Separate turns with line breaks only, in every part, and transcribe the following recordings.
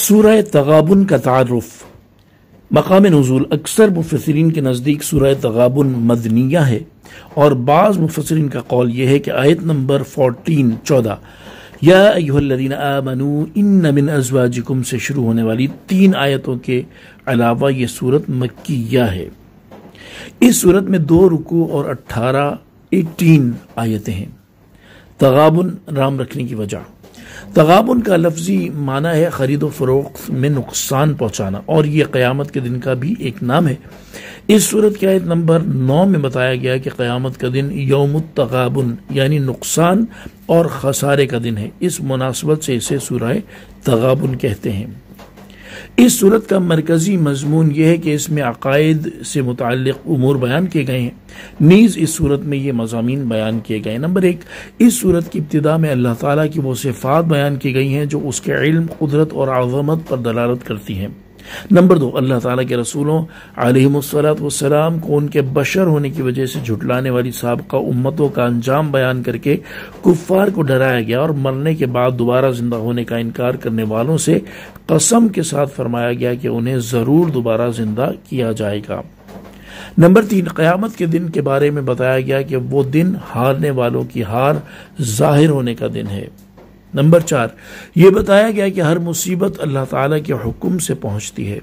سورہ تغابن کا تعارف۔ مقام نزول اکثر مفسرین کے نزدیک سورہ تغابن مدنیہ ہے، اور بعض مفسرین کا قول یہ ہے کہ آیت نمبر 14 یا ایھا الذین آمنوا ان من ازواجکم سے شروع ہونے والی 3 آیتوں کے علاوہ یہ سورت مکیہ ہے۔ اس سورت میں 2 رکوع اور 18 آیتیں ہیں۔ تغابن نام رکھنے کی وجہ، تغابن کا لفظی معنی ہے خرید و فروخت میں نقصان پہنچانا، اور یہ قیامت کے دن کا بھی ایک نام ہے۔ اس سورت کی آیت نمبر 9 میں بتایا گیا کہ قیامت کا دن یوم التغابن یعنی نقصان اور خسارے کا دن ہے۔ اس مناسبت سے اسے سورہ تغابن کہتے ہیں۔ اس سورت کا مرکزی مضمون یہ ہے کہ اس میں عقائد سے متعلق امور بیان کیے گئے ہیں، نیز اس سورت میں یہ مضامین بیان کیے گئے ہیں۔ نمبر 1، اس سورت کی ابتدا میں اللہ تعالیٰ کی وہ صفات بیان کی گئی ہیں جو اس کے علم، قدرت اور عظمت پر دلالت کرتی ہیں۔ نمبر 2، اللہ تعالیٰ کے رسولوں علیہم الصلاۃ والسلام کو ان کے بشر ہونے کی وجہ سے جھٹلانے والی سابقہ امتوں کا انجام بیان کر کے کفار کو ڈرایا گیا، اور مرنے کے بعد دوبارہ زندہ ہونے کا انکار کرنے والوں سے قسم کے ساتھ فرمایا گیا کہ انہیں ضرور دوبارہ زندہ کیا جائے گا۔ نمبر 3، قیامت کے دن کے بارے میں بتایا گیا کہ وہ دن ہارنے والوں کی ہار ظاہر ہونے کا دن ہے۔ نمبر 4، یہ بتایا گیا کہ ہر مصیبت اللہ تعالیٰ کے حکم سے پہنچتی ہے۔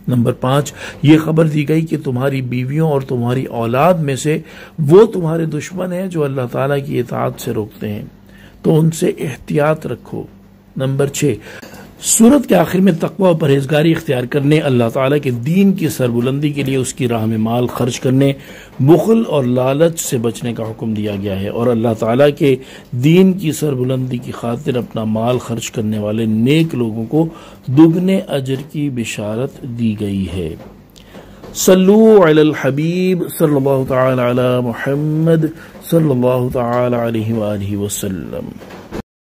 نمبر 5، یہ خبر دی گئی کہ تمہاری بیویوں اور تمہاری اولاد میں سے وہ تمہارے دشمن ہیں جو اللہ تعالیٰ کی اطاعت سے روکتے ہیں، تو ان سے احتیاط رکھو۔ نمبر 6، سورت کے آخر میں تقوی و پرہیزگاری اختیار کرنے، اللہ تعالیٰ کے دین کی سربلندی کے لیے اس کی راہ میں مال خرچ کرنے، بخل اور لالچ سے بچنے کا حکم دیا گیا ہے، اور اللہ تعالیٰ کے دین کی سربلندی کی خاطر اپنا مال خرچ کرنے والے نیک لوگوں کو دگنے اجر کی بشارت دی گئی ہے۔ صلو علی الحبیب صلی اللہ تعالی علی محمد صلی اللہ تعالی علیہ وآلہ وسلم۔